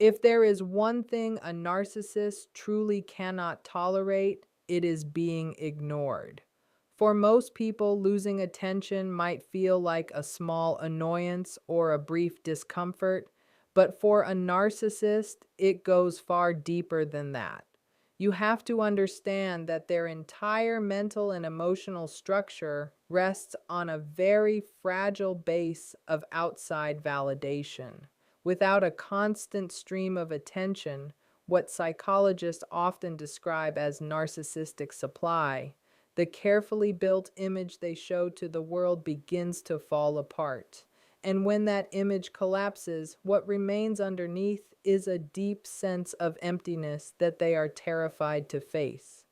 If there is one thing a narcissist truly cannot tolerate, it is being ignored. For most people, losing attention might feel like a small annoyance or a brief discomfort, but for a narcissist, it goes far deeper than that. You have to understand that their entire mental and emotional structure rests on a very fragile base of outside validation. Without a constant stream of attention, what psychologists often describe as narcissistic supply, the carefully built image they show to the world begins to fall apart. And when that image collapses, what remains underneath is a deep sense of emptiness that they are terrified to face.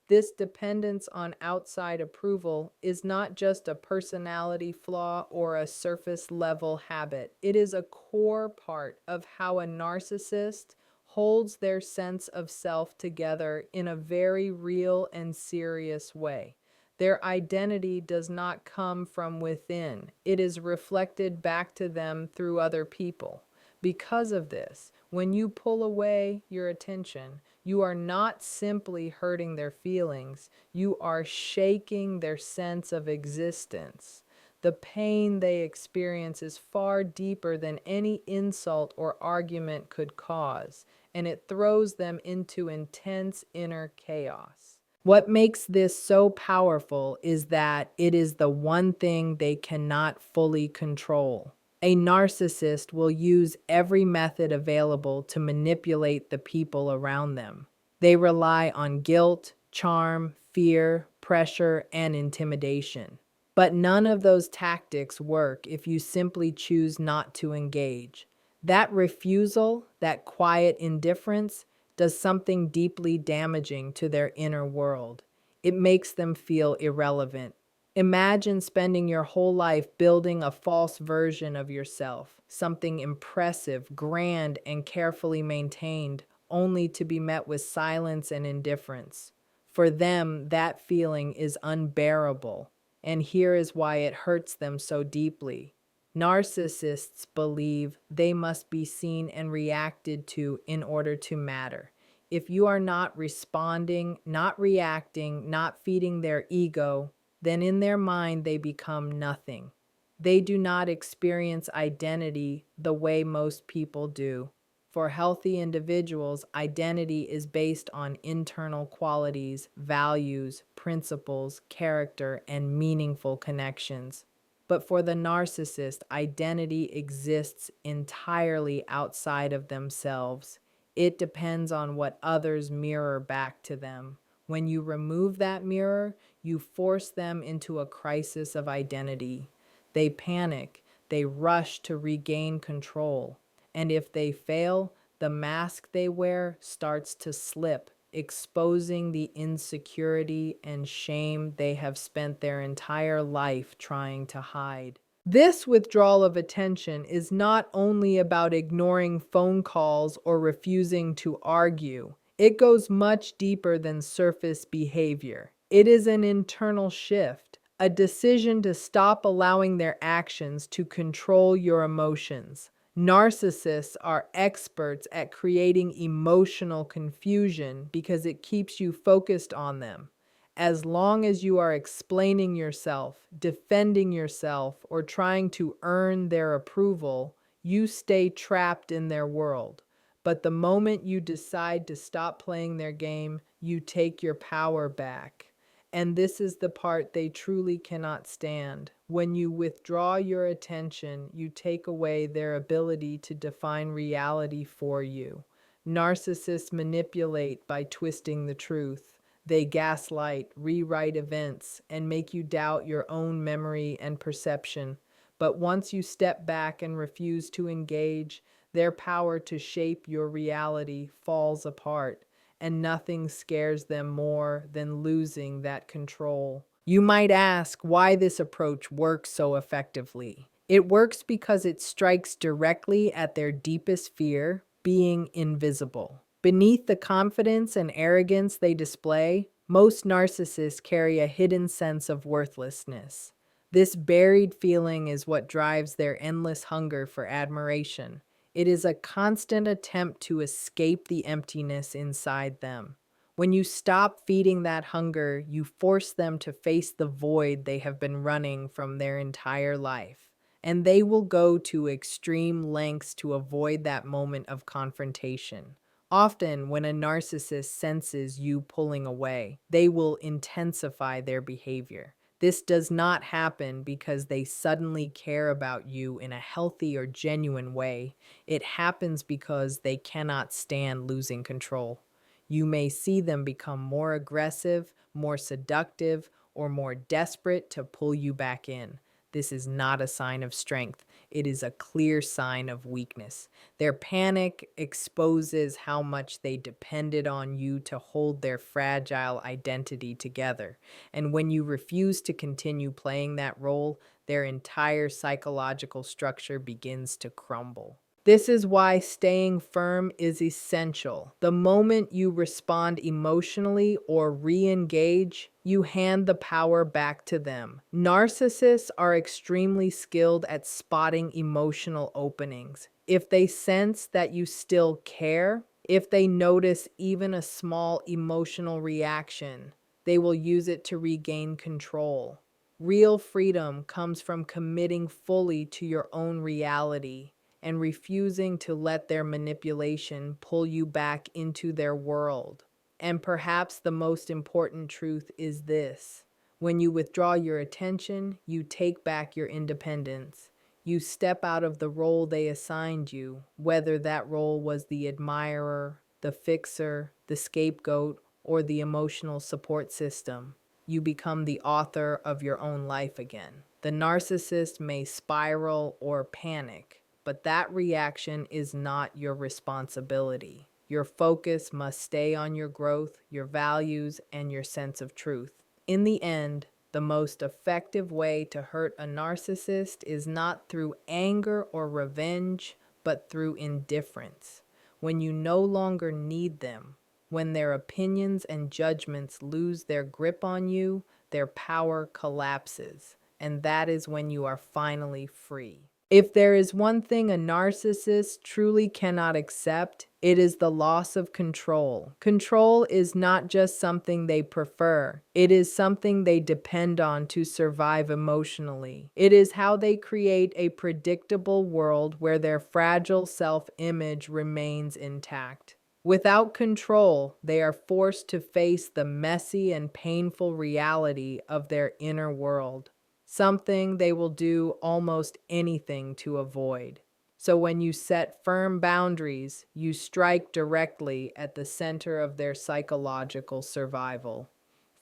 This dependence on outside approval is not just a personality flaw or a surface level habit. It is a core part of how a narcissist holds their sense of self together in a very real and serious way. Their identity does not come from within, it is reflected back to them through other people. Because of this, when you pull away your attention, you are not simply hurting their feelings, you are shaking their sense of existence. The pain they experience is far deeper than any insult or argument could cause, and it throws them into intense inner chaos. What makes this so powerful is that it is the one thing they cannot fully control. A narcissist will use every method available to manipulate the people around them. They rely on guilt, charm, fear, pressure, and intimidation. But none of those tactics work if you simply choose not to engage. That refusal, that quiet indifference, does something deeply damaging to their inner world. It makes them feel irrelevant. Imagine spending your whole life building a false version of yourself, something impressive, grand, and carefully maintained, only to be met with silence and indifference. For them, that feeling is unbearable, and here is why it hurts them so deeply. Narcissists believe they must be seen and reacted to in order to matter. If you are not responding, not reacting, not feeding their ego, then in their mind they become nothing. They do not experience identity the way most people do. For healthy individuals, identity is based on internal qualities, values, principles, character, and meaningful connections. But for the narcissist, identity exists entirely outside of themselves. It depends on what others mirror back to them. When you remove that mirror, you force them into a crisis of identity. They panic, they rush to regain control. And if they fail, the mask they wear starts to slip, exposing the insecurity and shame they have spent their entire life trying to hide. This withdrawal of attention is not only about ignoring phone calls or refusing to argue. It goes much deeper than surface behavior. It is an internal shift, a decision to stop allowing their actions to control your emotions. Narcissists are experts at creating emotional confusion because it keeps you focused on them. As long as you are explaining yourself, defending yourself, or trying to earn their approval, you stay trapped in their world. But the moment you decide to stop playing their game, you take your power back. And this is the part they truly cannot stand. When you withdraw your attention, you take away their ability to define reality for you. Narcissists manipulate by twisting the truth. They gaslight, rewrite events, and make you doubt your own memory and perception. But once you step back and refuse to engage, their power to shape your reality falls apart, and nothing scares them more than losing that control. You might ask why this approach works so effectively. It works because it strikes directly at their deepest fear, being invisible. Beneath the confidence and arrogance they display, most narcissists carry a hidden sense of worthlessness. This buried feeling is what drives their endless hunger for admiration. It is a constant attempt to escape the emptiness inside them. When you stop feeding that hunger, you force them to face the void they have been running from their entire life. And they will go to extreme lengths to avoid that moment of confrontation. Often, when a narcissist senses you pulling away, they will intensify their behavior. This does not happen because they suddenly care about you in a healthy or genuine way. It happens because they cannot stand losing control. You may see them become more aggressive, more seductive, or more desperate to pull you back in. This is not a sign of strength. It is a clear sign of weakness. Their panic exposes how much they depended on you to hold their fragile identity together. And when you refuse to continue playing that role, their entire psychological structure begins to crumble. This is why staying firm is essential. The moment you respond emotionally or re-engage, you hand the power back to them. Narcissists are extremely skilled at spotting emotional openings. If they sense that you still care, if they notice even a small emotional reaction, they will use it to regain control. Real freedom comes from committing fully to your own reality and refusing to let their manipulation pull you back into their world. And perhaps the most important truth is this: when you withdraw your attention, you take back your independence. You step out of the role they assigned you, whether that role was the admirer, the fixer, the scapegoat, or the emotional support system. You become the author of your own life again. The narcissist may spiral or panic, but that reaction is not your responsibility. Your focus must stay on your growth, your values, and your sense of truth. In the end, the most effective way to hurt a narcissist is not through anger or revenge, but through indifference. When you no longer need them, when their opinions and judgments lose their grip on you, their power collapses, and that is when you are finally free. If there is one thing a narcissist truly cannot accept, it is the loss of control. Control is not just something they prefer, it is something they depend on to survive emotionally. It is how they create a predictable world where their fragile self-image remains intact. Without control, they are forced to face the messy and painful reality of their inner world, something they will do almost anything to avoid. So when you set firm boundaries, you strike directly at the center of their psychological survival.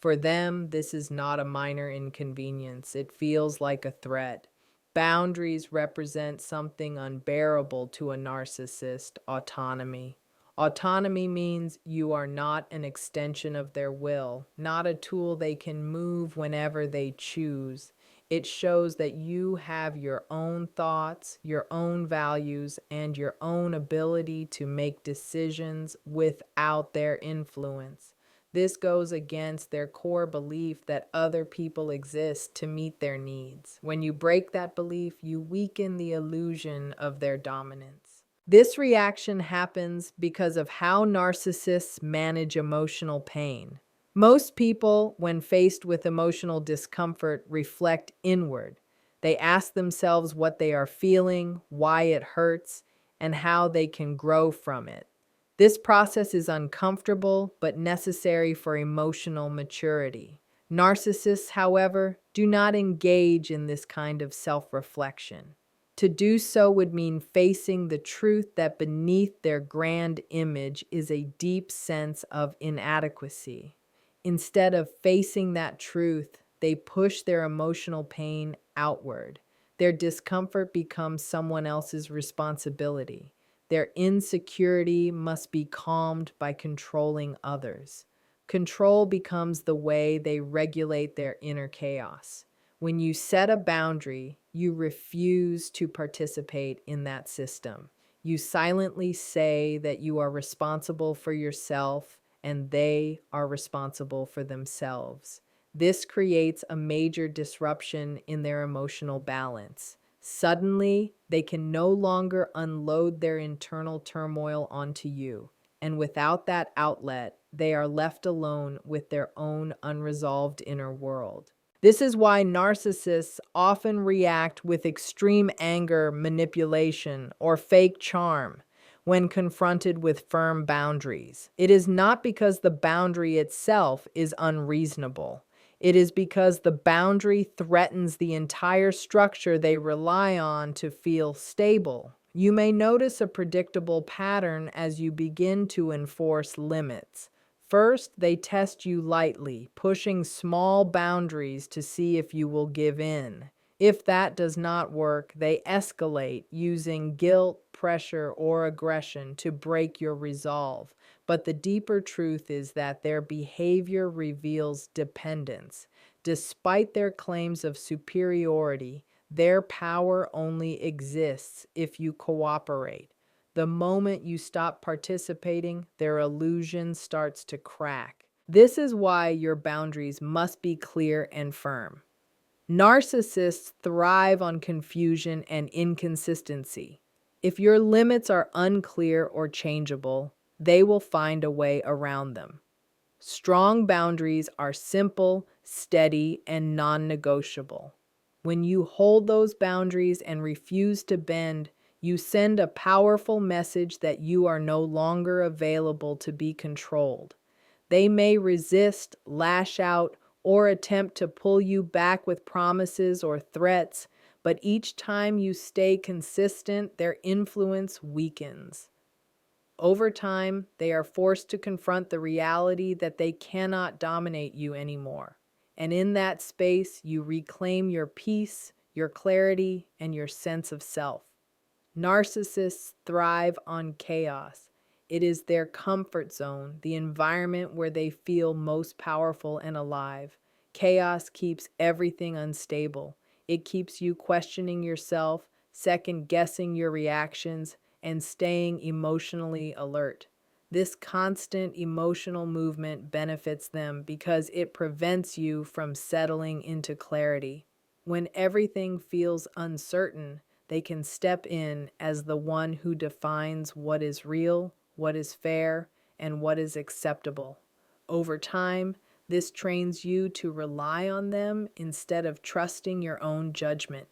For them, this is not a minor inconvenience. It feels like a threat. Boundaries represent something unbearable to a narcissist: autonomy. Autonomy means you are not an extension of their will, not a tool they can move whenever they choose. It shows that you have your own thoughts, your own values, and your own ability to make decisions without their influence. This goes against their core belief that other people exist to meet their needs. When you break that belief, you weaken the illusion of their dominance. This reaction happens because of how narcissists manage emotional pain. Most people, when faced with emotional discomfort, reflect inward. They ask themselves what they are feeling, why it hurts, and how they can grow from it. This process is uncomfortable but necessary for emotional maturity. Narcissists, however, do not engage in this kind of self-reflection. To do so would mean facing the truth that beneath their grand image is a deep sense of inadequacy. Instead of facing that truth, they push their emotional pain outward. Their discomfort becomes someone else's responsibility. Their insecurity must be calmed by controlling others. Control becomes the way they regulate their inner chaos. When you set a boundary, you refuse to participate in that system. You silently say that you are responsible for yourself and they are responsible for themselves. This creates a major disruption in their emotional balance. Suddenly, they can no longer unload their internal turmoil onto you. And without that outlet, they are left alone with their own unresolved inner world. This is why narcissists often react with extreme anger, manipulation, or fake charm when confronted with firm boundaries. It is not because the boundary itself is unreasonable. It is because the boundary threatens the entire structure they rely on to feel stable. You may notice a predictable pattern as you begin to enforce limits. First, they test you lightly, pushing small boundaries to see if you will give in. If that does not work, they escalate using guilt, pressure, or aggression to break your resolve. But the deeper truth is that their behavior reveals dependence. Despite their claims of superiority, their power only exists if you cooperate. The moment you stop participating, their illusion starts to crack. This is why your boundaries must be clear and firm. Narcissists thrive on confusion and inconsistency. If your limits are unclear or changeable, they will find a way around them. Strong boundaries are simple, steady, and non-negotiable. When you hold those boundaries and refuse to bend, you send a powerful message that you are no longer available to be controlled. They may resist, lash out, or attempt to pull you back with promises or threats, but each time you stay consistent, their influence weakens. Over time, they are forced to confront the reality that they cannot dominate you anymore. And in that space, you reclaim your peace, your clarity, and your sense of self. Narcissists thrive on chaos. It is their comfort zone, the environment where they feel most powerful and alive. Chaos keeps everything unstable. It keeps you questioning yourself, second guessing your reactions, and staying emotionally alert. This constant emotional movement benefits them because it prevents you from settling into clarity. When everything feels uncertain, they can step in as the one who defines what is real, what is fair, and what is acceptable. Over time, this trains you to rely on them instead of trusting your own judgment.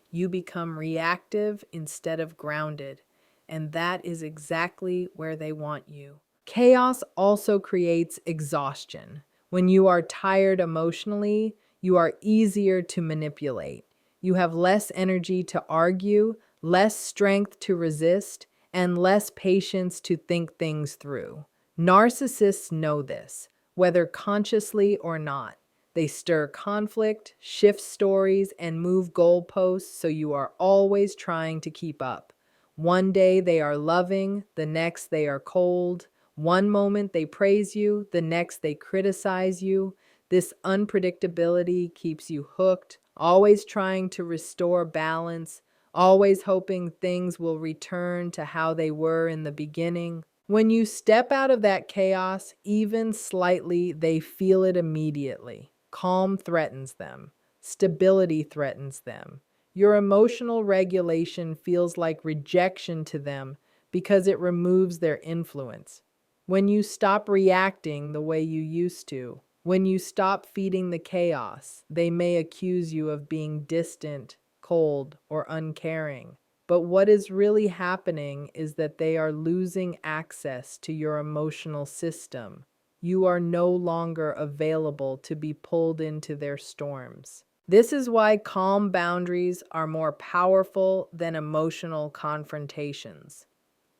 You become reactive instead of grounded, and that is exactly where they want you. Chaos also creates exhaustion. When you are tired emotionally, you are easier to manipulate. You have less energy to argue, less strength to resist, and less patience to think things through. Narcissists know this, whether consciously or not. They stir conflict, shift stories, and move goalposts so you are always trying to keep up. One day they are loving, the next they are cold. One moment they praise you, the next they criticize you. This unpredictability keeps you hooked, always trying to restore balance, always hoping things will return to how they were in the beginning. When you step out of that chaos, even slightly, they feel it immediately. Calm threatens them. Stability threatens them. Your emotional regulation feels like rejection to them because it removes their influence. When you stop reacting the way you used to, when you stop feeding the chaos, they may accuse you of being distant, cold, or uncaring. But what is really happening is that they are losing access to your emotional system. You are no longer available to be pulled into their storms. This is why calm boundaries are more powerful than emotional confrontations.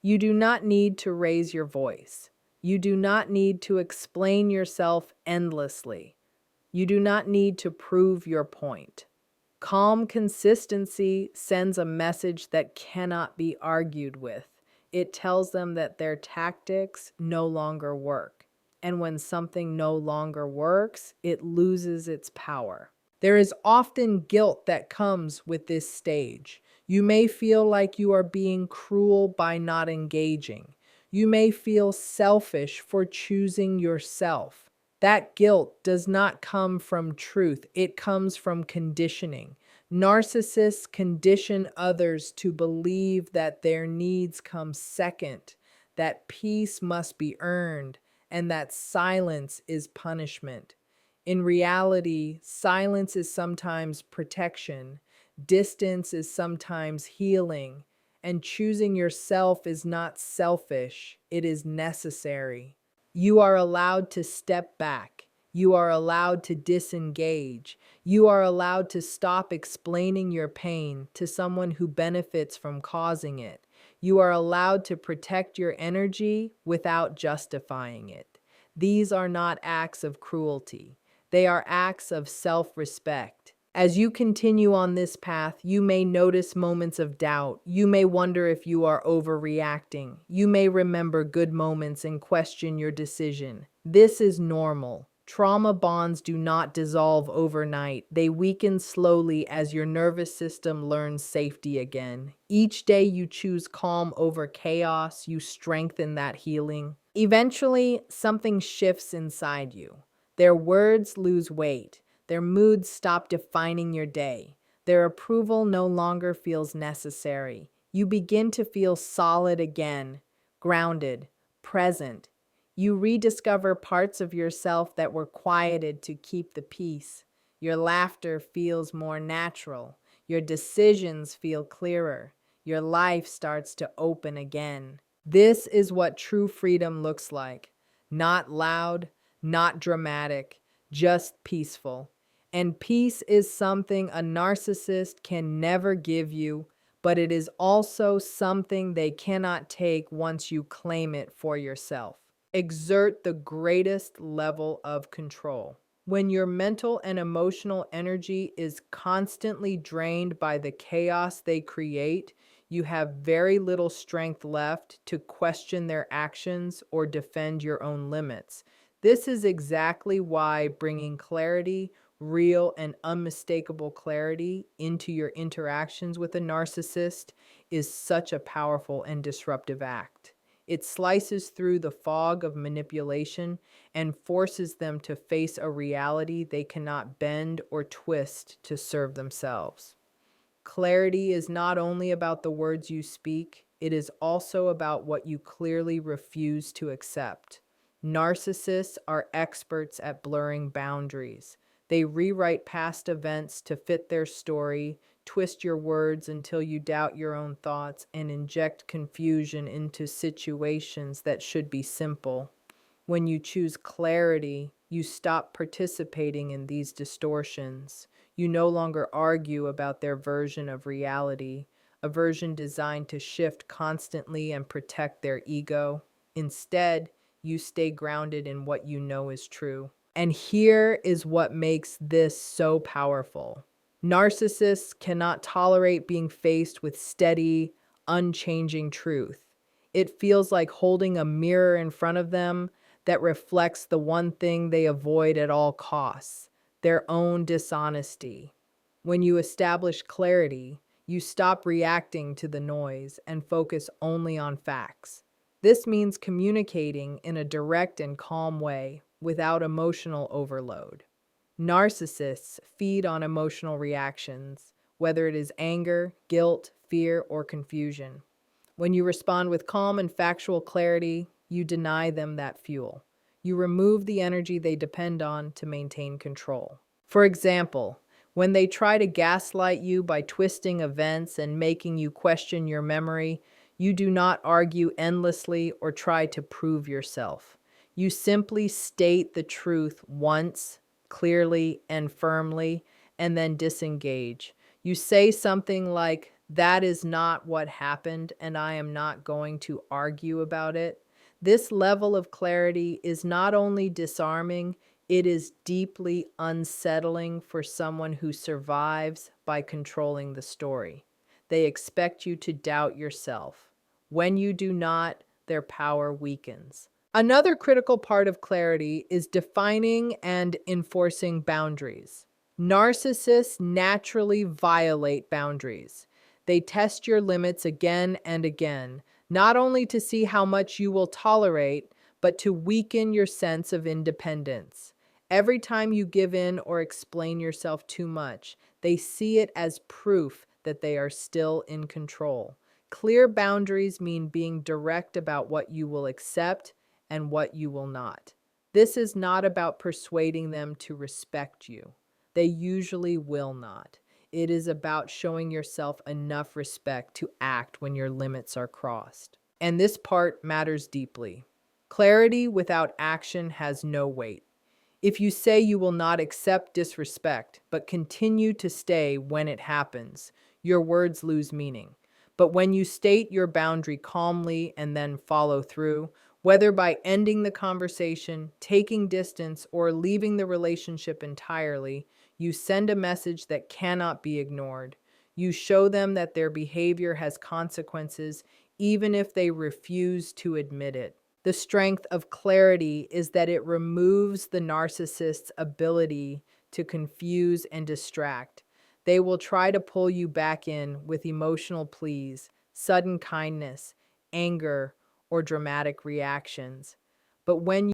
You do not need to raise your voice. You do not need to explain yourself endlessly. You do not need to prove your point. Calm consistency sends a message that cannot be argued with. It tells them that their tactics no longer work. And when something no longer works, it loses its power. There is often guilt that comes with this stage. You may feel like you are being cruel by not engaging. You may feel selfish for choosing yourself. That guilt does not come from truth, it comes from conditioning. Narcissists condition others to believe that their needs come second, that peace must be earned, and that silence is punishment. In reality, silence is sometimes protection, distance is sometimes healing, and choosing yourself is not selfish, it is necessary. You are allowed to step back. You are allowed to disengage. You are allowed to stop explaining your pain to someone who benefits from causing it. You are allowed to protect your energy without justifying it. These are not acts of cruelty. They are acts of self-respect. As you continue on this path, you may notice moments of doubt. You may wonder if you are overreacting. You may remember good moments and question your decision. This is normal. Trauma bonds do not dissolve overnight. They weaken slowly as your nervous system learns safety again. Each day you choose calm over chaos, you strengthen that healing. Eventually, something shifts inside you. Their words lose weight. Their moods stop defining your day. Their approval no longer feels necessary. You begin to feel solid again, grounded, present. You rediscover parts of yourself that were quieted to keep the peace. Your laughter feels more natural. Your decisions feel clearer. Your life starts to open again. This is what true freedom looks like. Not loud, not dramatic, just peaceful. And peace is something a narcissist can never give you, but it is also something they cannot take once you claim it for yourself. Exert the greatest level of control. When your mental and emotional energy is constantly drained by the chaos they create, you have very little strength left to question their actions or defend your own limits. This is exactly why bringing clarity, real and unmistakable clarity into your interactions with a narcissist is such a powerful and disruptive act. It slices through the fog of manipulation and forces them to face a reality they cannot bend or twist to serve themselves. Clarity is not only about the words you speak, it is also about what you clearly refuse to accept. Narcissists are experts at blurring boundaries. They rewrite past events to fit their story, twist your words until you doubt your own thoughts, and inject confusion into situations that should be simple. When you choose clarity, you stop participating in these distortions. You no longer argue about their version of reality, a version designed to shift constantly and protect their ego. Instead, you stay grounded in what you know is true. And here is what makes this so powerful. Narcissists cannot tolerate being faced with steady, unchanging truth. It feels like holding a mirror in front of them that reflects the one thing they avoid at all costs: their own dishonesty. When you establish clarity, you stop reacting to the noise and focus only on facts. This means communicating in a direct and calm way without emotional overload. Narcissists feed on emotional reactions, whether it is anger, guilt, fear, or confusion. When you respond with calm and factual clarity, you deny them that fuel. You remove the energy they depend on to maintain control. For example, when they try to gaslight you by twisting events and making you question your memory, you do not argue endlessly or try to prove yourself. You simply state the truth once, clearly and firmly, and then disengage. You say something like, "That is not what happened, and I am not going to argue about it." This level of clarity is not only disarming, it is deeply unsettling for someone who survives by controlling the story. They expect you to doubt yourself. When you do not, their power weakens. Another critical part of clarity is defining and enforcing boundaries. Narcissists naturally violate boundaries. They test your limits again and again, not only to see how much you will tolerate, but to weaken your sense of independence. Every time you give in or explain yourself too much, They see it as proof that they are still in control. Clear boundaries mean being direct about what you will accept and what you will not. This is not about persuading them to respect you. They usually will not. It is about showing yourself enough respect to act when your limits are crossed. And this part matters deeply. Clarity without action has no weight. If you say you will not accept disrespect, but continue to stay when it happens, your words lose meaning. But when you state your boundary calmly and then follow through, whether by ending the conversation, taking distance, or leaving the relationship entirely, you send a message that cannot be ignored. You show them that their behavior has consequences, even if they refuse to admit it. The strength of clarity is that it removes the narcissist's ability to confuse and distract. They will try to pull you back in with emotional pleas, sudden kindness, anger, or dramatic reactions. But when